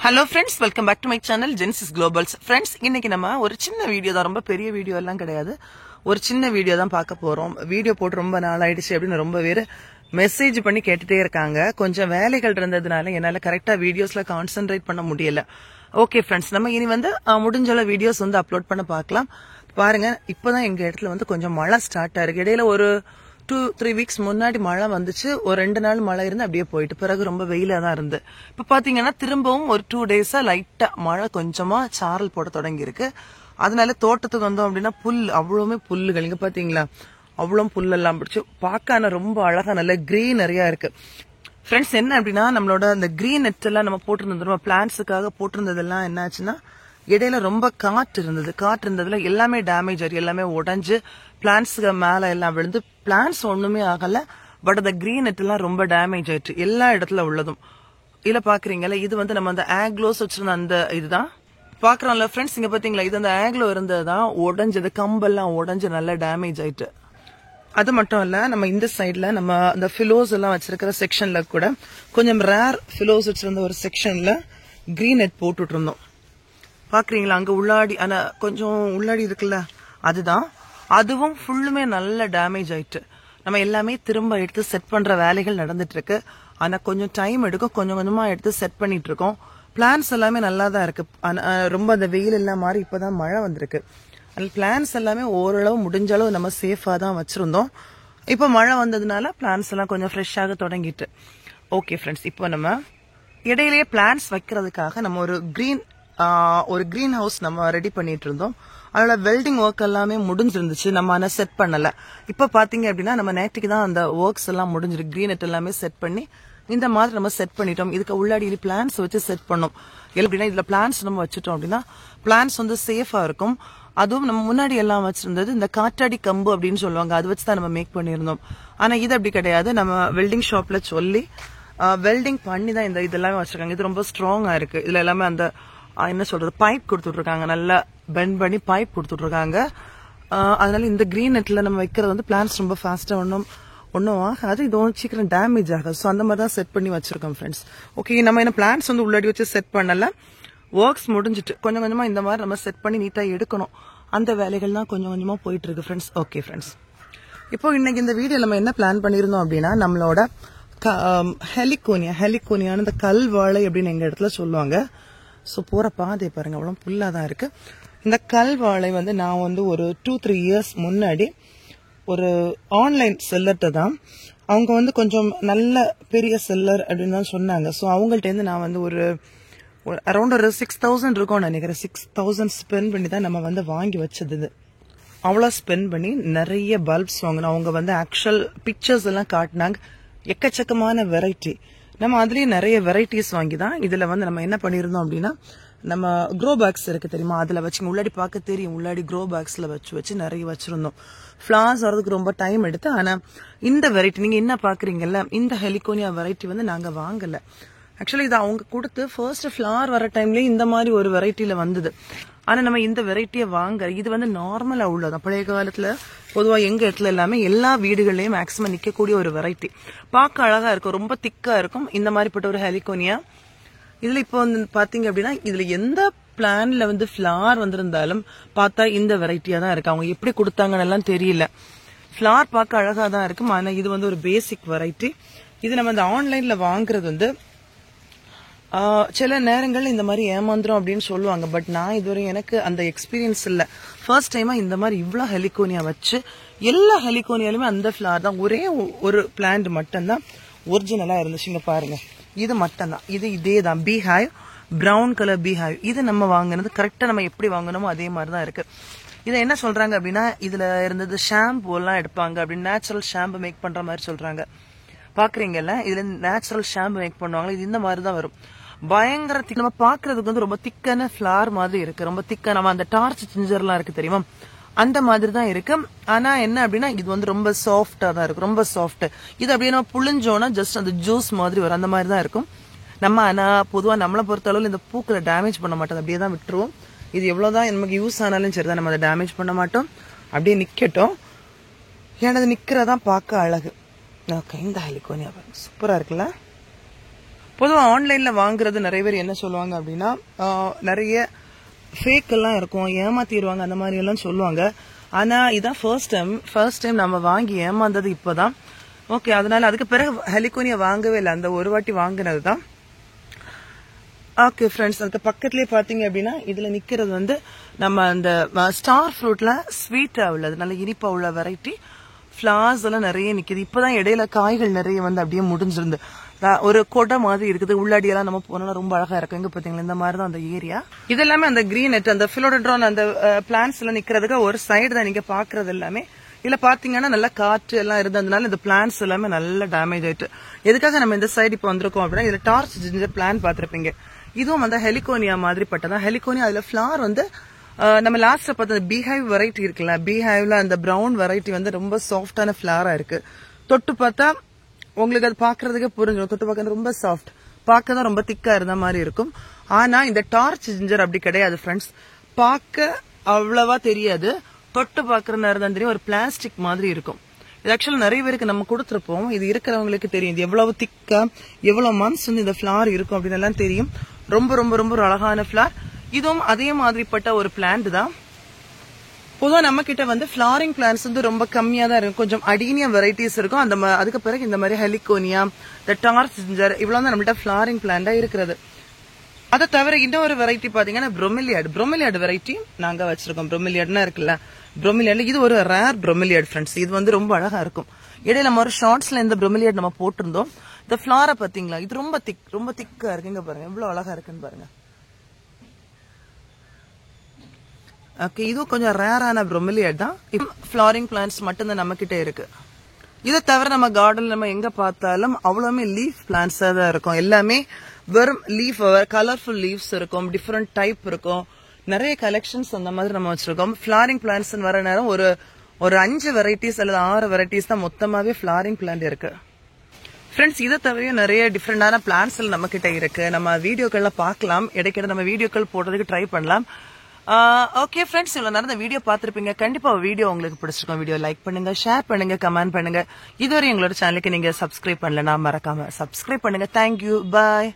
Hello friends, welcome back to my channel Genesis Globals. Friends, இன்னைக்கு நம்ம ஒரு சின்ன வீடியோ தான், ரொம்ப பெரிய வீடியோ எல்லாம் கிடையாது. ஒரு சின்ன வீடியோ தான் பார்க்க போறோம். வீடியோ போட்டு ரொம்ப நாள் ஆயிடுச்சு அப்படின்னு ரொம்ப பேர் மெசேஜ் பண்ணி கேட்டுட்டே இருக்காங்க. கொஞ்சம் வேலைகள் இருந்ததுனால என்னால கரெக்டா வீடியோஸ்ல கான்சென்ட்ரேட் பண்ண முடியல. ஓகே ஃப்ரெண்ட்ஸ், நம்ம இனி முடிஞ்ச வீடியோஸ் அப்லோட் பண்ண பார்க்கலாம். பாருங்க, இப்பதான் எங்க இடத்துல கொஞ்சம் மழை ஸ்டார்ட் ஆயிருக்கு. இடையில ஒரு 2-3 வீக்ஸ் முன்னாடி மழை வந்துச்சு. ஒரு 2 நாள் மழை இருந்து அப்படியே போயிட்டு பிறகு ரொம்ப வெயிலா தான் இருந்து. இப்ப பாத்தீங்கன்னா திரும்பவும் ஒரு 2 டேஸா லைட்டா மழை கொஞ்சமா சாரல் போட தொடங்கி இருக்கு. அதனால தோட்டத்துக்கு வந்தோம் அப்படின்னா புல், அவ்வளவுமே புல்லுகள் இங்க பாத்தீங்களா, அவ்வளவு புல்லெல்லாம் பிடிச்சு பார்க்க ரொம்ப அழகா நல்ல கிரீன் நிறைய இருக்கு. ஃப்ரெண்ட்ஸ், என்ன அப்படின்னா நம்மளோட அந்த கிரீன் நெட் எல்லாம் நம்ம போட்டிருந்தோம், பிளான்ட்ஸுக்காக போட்டிருந்ததெல்லாம் என்ன ஆச்சுன்னா இடையில ரொம்ப காற்று இருந்ததுல எல்லாமே டேமேஜ் ஆகி எல்லாமே உடஞ்சு பிளான்ட்ஸுக்கு மேல எல்லாம் விழுந்து பிளான்ட்ஸ் ஒண்ணுமே ஆகல. பட் அந்த கிரீன் நெட் எல்லாம் ரொம்ப டேமேஜ் ஆயிடுச்சு எல்லா இடத்துல உள்ளதும். இதுல பாக்குறீங்கல்ல, இது நம்ம அந்த ஆக்லோஸ் வச்சிருந்த அந்த இதுதான் பாக்குறோம்ல ஃப்ரெண்ட்ஸ். இங்க பாத்தீங்களா, இது அந்த ஆக்லோ இருந்ததுதான் உடஞ்சது, கம்பெல்லாம் உடஞ்சு நல்லா டேமேஜ் ஆயிட்டு. அது மட்டும் இல்ல, நம்ம இந்த சைட்ல நம்ம அந்த பிலோஸ் எல்லாம் வச்சிருக்கிற செக்ஷன்ல கூட கொஞ்சம் ரேர் பிலோஸ் வச்சிருந்த ஒரு செக்ஷன்ல கிரீன் நெட் போட்டுட்டு இருந்தோம். பாக்குறீங்களா, அங்க உள்ளாடி ஆனா கொஞ்சம் உள்ளாடி இருக்குல்ல, அதுவும் ஃபுல்லுமே நல்ல டேமேஜ் ஆயிட்டு. நம்ம எல்லாமே திரும்ப எடுத்து செட் பண்ற வேலைகள் நடந்துட்டு இருக்கு. ஆனா கொஞ்சம் டைம் எடுக்கும். கொஞ்சம் கொஞ்சமா எடுத்து செட் பண்ணிட்டு இருக்கோம். பிளான்ஸ் எல்லாமே நல்லா தான் இருக்கு. ரொம்ப அந்த வெயில் எல்லாம் மாறி இப்பதான் மழை வந்திருக்கு. அந்த பிளான்ஸ் எல்லாமே ஓரளவு முடிஞ்ச அளவு நம்ம சேஃபா தான் வச்சிருந்தோம். இப்ப மழை வந்ததுனால பிளான்ஸ் எல்லாம் கொஞ்சம் ஃப்ரெஷ்ஷாக தொடங்கிட்டு. ஓகே ஃப்ரெண்ட்ஸ், இப்போ நம்ம இடையிலேயே பிளான்ஸ் வைக்கிறதுக்காக நம்ம ஒரு கிரீன் ஹவுஸ் நம்ம ரெடி பண்ணிட்டு இருந்தோம். அதோட வெல்டிங் ஒர்க் எல்லாமே முடிஞ்சிருந்துச்சு. நம்ம ஆனா செட் பண்ணல. இப்ப பாத்தீங்க அப்படின்னா நம்ம நேற்றுக்கு தான் அந்த ஒர்க்ஸ் எல்லாம் முடிஞ்சிருக்கு. கிரீன் நெட் எல்லாமே செட் பண்ணி இந்த மாதிரி நம்ம செட் பண்ணிட்டோம். இதுக்கு உள்ளாடி பிளான்ஸ் வச்சு செட் பண்ணோம். எப்படின்னா இதுல பிளான்ஸ் நம்ம வச்சுட்டோம் அப்படின்னா பிளான்ஸ் சேஃபா இருக்கும். அதுவும் நம்ம முன்னாடி எல்லாம் வச்சிருந்தது இந்த காற்றாடி கம்பு அப்படின்னு சொல்லுவாங்க, அது வச்சுதான் நம்ம மேக் பண்ணிருந்தோம். ஆனா இது அப்படி கிடையாது. நம்ம வெல்டிங் ஷாப்ல சொல்லி வெல்டிங் பண்ணி தான் இந்த இதெல்லாமே வச்சிருக்காங்க. இது ரொம்ப ஸ்ட்ராங்கா இருக்கு. இதுல எல்லாமே அந்த என்ன சொல்றது, பைப் கொடுத்துட்டு இருக்காங்க, நல்லா பெண்ட் பண்ணி பைப் கொடுத்துட்டு இருக்காங்க. அதனால இந்த கிரீன் நெட்ல நம்ம வைக்கிறது பிளான்ஸ் ரொம்ப ஃபாஸ்டா ஒன்னும் ஆகாது. இது சீக்கிரம் டேமேஜ் ஆகாது. ஸோ அந்த மாதிரி தான் செட் பண்ணி வச்சிருக்கோம் ஃப்ரெண்ட்ஸ். ஓகே, நம்ம என்ன பிளான்ஸ் உள்ளாடி வச்சு செட் பண்ணல. ஒர்க்ஸ் முடிஞ்சிட்டு கொஞ்சம் கொஞ்சமா இந்த மாதிரி நம்ம செட் பண்ணி நீட்டா எடுக்கணும். அந்த வேலைகள் தான் கொஞ்சம் கொஞ்சமா போயிட்டு இருக்கு ஃப்ரெண்ட்ஸ். ஓகே ஃப்ரெண்ட்ஸ், இப்போ இன்னைக்கு இந்த வீடியோ நம்ம என்ன பிளான் பண்ணிருந்தோம் அப்படின்னா நம்மளோட ஹெலிகோனியான இந்த கல்வாழை அப்படின்னு எங்க இடத்துல சொல்லுவாங்க. ஸோ போற பாதை பாருங்க, அவ்வளோ புல்லாதான் இருக்கு. இந்த கல்வாழை நான் ஒரு 2-3 இயர்ஸ் முன்னாடி ஒரு ஆன்லைன் செல்லர்கிட்ட தான், அவங்க கொஞ்சம் நல்ல பெரிய செல்லர் அப்படின்னு தான் சொன்னாங்க. ஸோ அவங்கள்ட்ட இருந்து நான் ஒரு அரௌண்ட் ஒரு 6,000 இருக்கும்னு நினைக்கிறேன். 6,000 ஸ்பெண்ட் பண்ணி தான் நம்ம வாங்கி வச்சது. அவ்வளோ ஸ்பெண்ட் பண்ணி நிறைய பல்ப்ஸ் வாங்கினோம். அவங்க ஆக்சுவல் பிக்சர்ஸ் எல்லாம் காட்டினாங்க. எக்கச்சக்கமான வெரைட்டி. நம்ம அதுலயே நிறைய வெரைட்டிஸ் வாங்கி தான் இதுல நம்ம என்ன பண்ணிருந்தோம் அப்படின்னா, நம்ம க்ரோ பேக்ஸ் இருக்கு தெரியுமா, அதுல வச்சு உள்ளாடி பார்க்க தெரியும், உள்ளாடி க்ரோ பேக்ஸ்ல வச்சு நிறைய வச்சிருந்தோம். ஃபிளவர்ஸ் வரதுக்கு ரொம்ப டைம் எடுத்து. ஆனா இந்த வெரைட்டி நீங்க என்ன பாக்குறீங்கல்ல, இந்த ஹெலிகோனியா வெரைட்டி நாங்க வாங்கல. ஆக்சுவலி இது அவங்க கொடுத்து ஃபர்ஸ்ட் ஃபிளவர் வர டைம்லயே இந்த மாதிரி ஒரு வெரைட்டில வந்தது. ஆனா நம்ம இந்த வெரைட்டியை வாங்க, இது நார்மலா உள்ளதான். பழைய காலத்துல பொதுவா எங்க இடத்துல எல்லாமே எல்லா வீடுகள்லயும் மேக்சிமம் நிக்கக்கூடிய ஒரு வெரைட்டி. பார்க்க அழகா இருக்கும், ரொம்ப திக்கா இருக்கும் இந்த மாதிரிப்பட்ட ஒரு ஹெலிகோனியா. இதுல இப்போ பாத்தீங்க அப்படின்னா இதுல எந்த பிளான்ல ஃபிளவர் வந்திருந்தாலும் பார்த்தா இந்த வெரைட்டியா தான் இருக்கு. அவங்க எப்படி கொடுத்தாங்கன்னு எல்லாம் தெரியல. ஃபிளவர் பார்க்க அழகா தான் இருக்கும். ஆனா இது ஒரு பேசிக் வெரைட்டி. இது நம்ம இந்த ஆன்லைன்ல வாங்குறது சில நேரங்கள் இந்த மாதிரி ஏமாந்துரும் அப்படின்னு சொல்லுவாங்க. பட் நான் இதுவரை எனக்கு அந்த எக்ஸ்பீரியன்ஸ் இல்ல. ஃபர்ஸ்ட் டைமா இந்த மாதிரி இவ்வளவு ஹெலிகோனியா வச்சு எல்லா ஹெலிகோனியாலுமே அந்த ஃபிளவர் தான். ஒரே ஒரு பிளான்ட் மட்டும்தான் ஒரிஜினலா இருந்துச்சு. இங்க பாருங்க, இது மட்டும்தான். இதே தான் பீஹைவ், பிரவுன் கலர் பீஹைவ். இது நம்ம வாங்கினது கரெக்டா நம்ம எப்படி வாங்கணுமோ அதே மாதிரி தான் இருக்கு. இதை என்ன சொல்றாங்க அப்படின்னா, இதுல இருந்தது ஷாம்பு எல்லாம் எடுப்பாங்க அப்படின்னு, நேச்சுரல் ஷாம்பு மேக் பண்ற மாதிரி சொல்றாங்க. பாக்குறீங்கல்ல, இதுல நேச்சுரல் ஷாம்பு மேக் பண்ணுவாங்க. இது இந்த மாதிரி தான் வரும். பயங்கர நம்ம பாக்குறதுக்கு ரொம்ப திக்கான ஃபிளவர் மாதிரி இருக்கு. ரொம்ப திக்கா நம்ம அந்த டார்ச் ஜிஞ்சர் எல்லாம் இருக்கு தெரியுமா, அந்த மாதிரி தான் இருக்கு. ஆனா என்ன அப்படின்னா இது ரொம்ப சாஃப்டா தான் இருக்கு, ரொம்ப சாஃப்ட். இது அப்படியே நம்ம புளிஞ்சோன்னா ஜஸ்ட் அந்த ஜூஸ் மாதிரி வரும், அந்த மாதிரி தான் இருக்கும். நம்ம ஆனா பொதுவா நம்மளை பொறுத்த அளவுல இந்த பூக்களை டேமேஜ் பண்ண மாட்டோம், அப்படியே தான் விட்டுருவோம். இது எவ்வளவுதான் நமக்கு யூஸ் ஆனாலும் சரிதான், நம்ம அதை டேமேஜ் பண்ண மாட்டோம், அப்படியே நிக்கட்டும். ஏன்னா அது நிக்கிறதான் பார்க்க அழகு. ஓகே, இந்த ஹெலிகோனியா சூப்பரா இருக்குல்ல. பொதுவாக ஆன்லைன்ல வாங்குறது நிறைய பேர் என்ன சொல்லுவாங்க அப்படின்னா நிறைய ஃபேக் எல்லாம் இருக்கும், ஏமாத்திடுவாங்க அந்த மாதிரி எல்லாம் சொல்லுவாங்க. ஆனா இதான் ஃபர்ஸ்ட் டைம் நம்ம வாங்கி ஏமாந்தது இப்பதான். ஓகே, அதனால அதுக்கு பிறகு ஹெலிகோனியா வாங்கவே இல்லை, அந்த ஒரு வாட்டி வாங்கினது தான். ஓகே ஃப்ரெண்ட்ஸ், அதுக்கு பக்கத்துலயே பாத்தீங்க அப்படின்னா இதுல நிக்கிறது வந்து நம்ம அந்த ஸ்டார் ஃப்ரூட்ல ஸ்வீட்டா உள்ளது, நல்ல இனிப்பா உள்ள வெரைட்டி. ஃபிளவர்ஸ் எல்லாம் நிறைய நிக்குது. இப்பதான் இடையில காய்கள் நிறைய வந்து அப்படியே முடிஞ்சிருந்து ஒரு கொடை மாதிரி இருக்குது. உள்ளாடியெல்லாம் நம்ம போனோம்னா ரொம்ப அழகா இருக்கும். எங்க பாத்தீங்களா, இந்த மாதிரி தான் அந்த ஏரியா. இதெல்லாமே அந்த கிரீன் நெட், அந்த பிலோடென்ட்ரான் அந்த பிளான்ட்ஸ் எல்லாம் நிக்கிறதுக்கு ஒரு சைடு தான் நீங்க பாக்குறது எல்லாமே. இல்ல பாத்தீங்கன்னா நல்லா காற்று எல்லாம் இருந்ததுனால இந்த பிளான்ட்ஸ் எல்லாமே நல்லா டேமேஜ் ஆயிட்டு. எதுக்காக நம்ம இந்த சைடு இப்ப வந்திருக்கோம் அப்படின்னா, இதுல டார்ச் ஜிஞ்சர் பிளான்ட் பாத்திருப்பீங்க. இதுவும் அந்த ஹெலிகோனியா மாதிரி பட்டதான். ஹெலிகோனியா அதுல ஃபிளவர் வந்து நம்ம லாஸ்ட்ல பார்த்தா பீஹைவ் வெரைட்டி இருக்குல்ல, பீஹைவ்ல அந்த பிரவுன் வெரைட்டி வந்து ரொம்ப சாஃப்டான ஃபிளவரா இருக்கு. தொட்டு பார்த்தா உங்களுக்கு அது பாக்குறதுக்கே புரிஞ்சிடும். தொட்டு பார்க்க ரொம்ப சாஃப்ட், பார்க்க தான் ரொம்ப திக்கா இருந்த மாதிரி இருக்கும். ஆனா இந்த டார்ச் ஜிஞ்சர் அப்படி கிடையாது ஃப்ரெண்ட்ஸ். பார்க்க அவ்வளவா தெரியாது, தொட்டு பாக்குற நேரம் தான் தெரியும். ஒரு பிளாஸ்டிக் மாதிரி இருக்கும். இது ஆக்சுவலா நிறைய பேருக்கு நம்ம கொடுத்துருப்போம். இது இருக்கிறவங்களுக்கு தெரியும் இது எவ்வளவு திக்கா, எவ்வளவு மந்த்ஸ் வந்து இந்த ஃபிளவர் இருக்கும் அப்படின்னு எல்லாம் தெரியும். ரொம்ப ரொம்ப ரொம்ப ஒரு அழகான ஃபிளவர். இதுவும் அதே மாதிரிப்பட்ட ஒரு பிளான்ட் தான். பொதுவா நம்ம கிட்ட வந்து ஃபிளவரிங் பிளான்ட்ஸ் வந்து ரொம்ப கம்மியா தான் இருக்கும். கொஞ்சம் அடீனியா வெரைட்டிஸ் இருக்கும். அதுக்கு பிறகு இந்த மாதிரி ஹெலிகோனியா, இந்த டார்ச் ஜிஞ்சர் இவ்வளவு தான் நம்மகிட்ட ஃபிளவரிங் பிளான்டா இருக்கிறது. அதை தவிர இன்னொரு வெரைட்டி பாத்தீங்கன்னா ப்ரோமிலியாட் வெரைட்டி நாங்க வச்சிருக்கோம். ப்ரோமிலியாட்னா இருக்குல்ல, ப்ரோமிலியாட்ல இது ஒரு ரேர் ப்ரோமிலியாட் ஃப்ரெண்ட்ஸ். இது வந்து ரொம்ப அழகா இருக்கும். இடையில நம்ம ஒரு ஷார்ட்ஸ்ல இந்த ப்ரோமிலியாட் நம்ம போட்டிருந்தோம். இந்த ஃபிளவரை பாத்தீங்களா, இது ரொம்ப திக்கா இருக்கு. இங்க பாருங்க எவ்வளவு அழகா இருக்குன்னு பாருங்க. ஓகே, இதுவும் கொஞ்சம் ரேரான ப்ரோமிலியாட் தான். ஃபிளவரிங் பிளான்ட்ஸ் மட்டும்தான் நம்ம கிட்ட இருக்கு. இதை தவிர நம்ம கார்டன்ல நம்ம எங்க பார்த்தாலும் அவ்வளவுமே லீஃப் பிளான்ட்ஸா தான் இருக்கும். எல்லாமே வெறும் லீஃப், கலர்ஃபுல் லீவ்ஸ் இருக்கும், டிஃப்ரெண்ட் டைப் இருக்கும், நிறைய கலெக்ஷன்ஸ் அந்த மாதிரி நம்ம வச்சிருக்கோம். ஃபிளவரிங் பிளான்ட்ஸ் வர நேரம் ஒரு 5 வெரைட்டிஸ் அல்லது 6 வெரைட்டிஸ் தான் மொத்தமாவே ஃபிளவரிங் பிளான்ட் இருக்கு. ஃப்ரெண்ட்ஸ், இதை தவிர நிறைய டிஃப்ரெண்டான பிளான்ட்ஸ் நம்ம கிட்ட இருக்கு. நம்ம வீடியோக்கள்ல பார்க்கலாம். இடைக்கிட நம்ம வீடியோக்கள் போடுறதுக்கு ட்ரை பண்ணலாம். ஓகே ஃப்ரெண்ட்ஸ், இவ்வளவு நேரம் இந்த வீடியோ பார்த்திருப்பீங்க. கண்டிப்பா வீடியோ உங்களுக்கு பிடிச்சிருக்கும். வீடியோ லைக் பண்ணுங்க, ஷேர் பண்ணுங்க, கமெண்ட் பண்ணுங்க. இதுவரை எங்களோட சேனலுக்கு நீங்க சப்ஸ்கிரைப் பண்ணலன்னா மறக்காம சப்ஸ்கிரைப் பண்ணுங்க. தேங்க்யூ, பாய்.